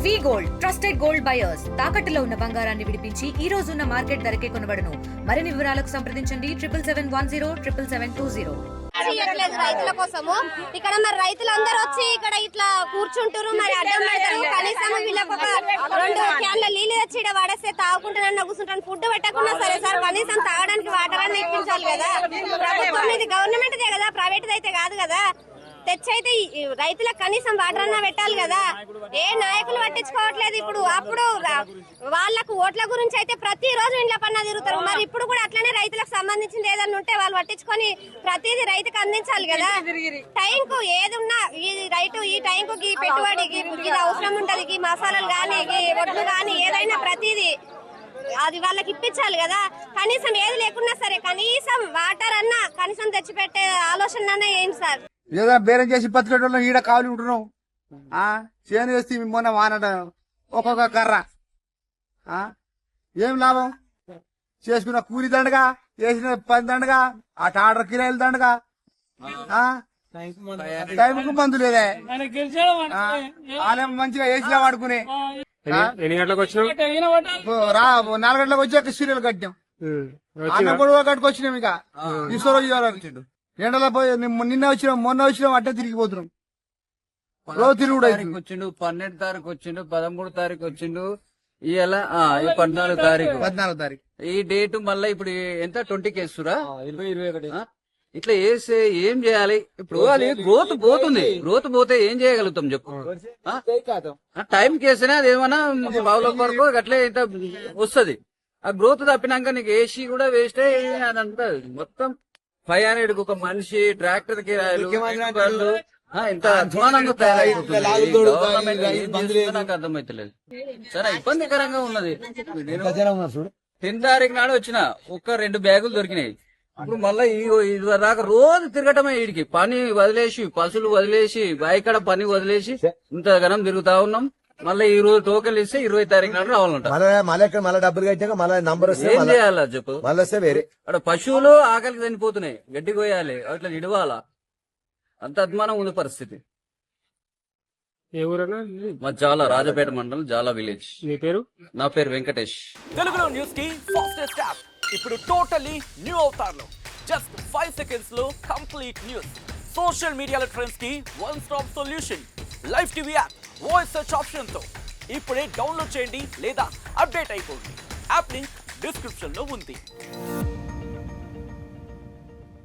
వి gold trusted gold buyers తాకట్టులో ఉన్న బంగారాన్ని విడిపించి ఈ రోజు ఉన్న మార్కెట్ ధరకే కొనబడును. మరిన్ని వివరాలకు సంప్రదించండి 77107720. చేయట్లేదు రైతుల కోసము. ఇక్కడ మరి రైతులందరూ వచ్చి ఇక్కడ ఇట్లా కూర్చుంటారు, మరి అడ్డం పెడతారు. కనీసం వీళ్ళకి ఒక 2 క్యాన్ల నీళ్ళు తెచ్చి ఇక్కడ పడేస్తే తాగుకుంటానన్నా కూర్చుంటాను. ఫుడ్ పెట్టకుండా సరే సార్, కనీసం తాగడానికి వాటర్ అన్న ఇప్పించాలి కదా. ప్రభుత్వం ఇది గవర్నమెంట్దే కదా, ప్రైవేట్ అయితే కాదు కదా. తెచ్చైతే రైతులకు కనీసం వాటర్ అన్నా పెట్టాలి కదా. ఏ నాయకులు పట్టించుకోవట్లేదు. ఇప్పుడు అప్పుడు వాళ్ళకు ఓట్ల గురించి అయితే ప్రతి రోజు ఇండ్ల పన్నా తిరుగుతారు. మరి ఇప్పుడు కూడా అట్లనే రైతులకు సంబంధించింది ఏదన్నా ఉంటే వాళ్ళు పట్టించుకొని ప్రతిదీ రైతుకు అందించాలి కదా. టైం కు ఏది ఉన్నా ఈ రైతు ఈ టైం కు ఈ పెట్టుబడికి ఇది అవసరం ఉంటది. ఈ మసాలాలు గానీ ఒడ్లు గానీ ఏదైనా ప్రతిదీ అది వాళ్ళకి ఇప్పించాలి కదా. కనీసం ఏది లేకున్నా సరే కనీసం వాటర్ అన్నా కనీసం తెచ్చిపెట్టే ఆలోచన అన్నా ఏంటి సార్? ఏదైనా బేరం చేసి బతికేటోళ్ళం ఈడ కావాలి ఉంటున్నాం. చేను వేస్తే మొన్న వానట ఒక్కొక్క కర్ర ఏం లాభం? చేసుకున్న కూలి దండగా, వేసిన పని దండగా, అటు ఆర్డర్ కిరాయిలు దండగా, టైంకు మందు లేదే. వాళ్ళేం మంచిగా ఏసీలో వాడుకునే. ఎన్ని గంటలకు వచ్చినావు? 4 గంటలకు వచ్చి సీరియల్ కట్టాం. అన్న గొడవ కట్టుకొచ్చినాం. ఇక ఈశ్వరరావు ఎండలో పోయి నిన్న వచ్చినాం, మొన్న వచ్చినాం, అట్టే తిరిగిపోతున్నాం. రోజు తిరుగుడు వచ్చిండు. 12 తారీఖు వచ్చిండు, 13 తారీఖు వచ్చిండు, ఇవాళ 14 తారీఖు. ఈ డేట్ మళ్ళా ఇప్పుడు ఎంత 20కి వేస్తురా? 21 ఇట్లా వేస్తే ఏం చేయాలి? ఇప్పుడు అది గ్రోత్ పోతుంది. గ్రోత్ పోతే ఏం చేయగలుగుతాం చెప్పు? టైం కేస్తేనే అది ఏమన్నా పావుల వరకు అట్లే ఇంత వస్తుంది. ఆ గ్రోత్ తప్పినాక నీకు ఏసీ కూడా వేస్తే అదంతా మొత్తం 500 ఒక మనిషి ట్రాక్టర్ కిరాయిలు ఇంత అధ్వానంగా తయారైపోతుంది. నాకు అర్థమైతలేదు. చాలా ఇబ్బందికరంగా ఉన్నది. 10 తారీఖు నాడు వచ్చిన ఒక్క 2 బ్యాగులు దొరికినాయి. ఇప్పుడు మళ్ళీ ఇది దాకా రోజు తిరగటమే. వీడికి పని వదిలేసి, పసులు వదిలేసి, బాయికాడ పని వదిలేసి ఇంత ఘనం తిరుగుతా ఉన్నాం. మళ్ళీ ఈ రోజు టోకెన్ ఇస్తే 20 తారీఖు నాడు రావాలంట. మళ్ళీ డబ్బులు కట్టాక మళ్ళీ నంబర్ ఏం చేయాలా చెప్పు? మళ్ళీ వస్తే వేరే అక్కడ పశువులు ఆకలికి చనిపోతున్నాయి. గడ్డి కోయాలి, అట్లా ఇడవాలా. అంత అద్మానం ఉంది పరిస్థితి. ఏ ఊరన్నా? మా జాల రాజపేట మండలం జాల విలేజ్. నీ పేరు? నా పేరు వెంకటేష్. తెలుగులో న్యూస్ కి ఫాస్టెస్ట్ యాప్ ఇప్పుడు టోటలీ న్యూ అవతార్లో జస్ట్ 5 సెకండ్స్ లో కంప్లీట్ న్యూస్. సోషల్ మీడియాలో ట్రెండ్స్ కి one stop solution. Live TV app voice search option తో ఇప్పుడే డౌన్లోడ్ చేయండి లేదా అప్డేట్ అయిపోండి. యాప్ లింక్ డిస్క్రిప్షన్ లో ఉంది.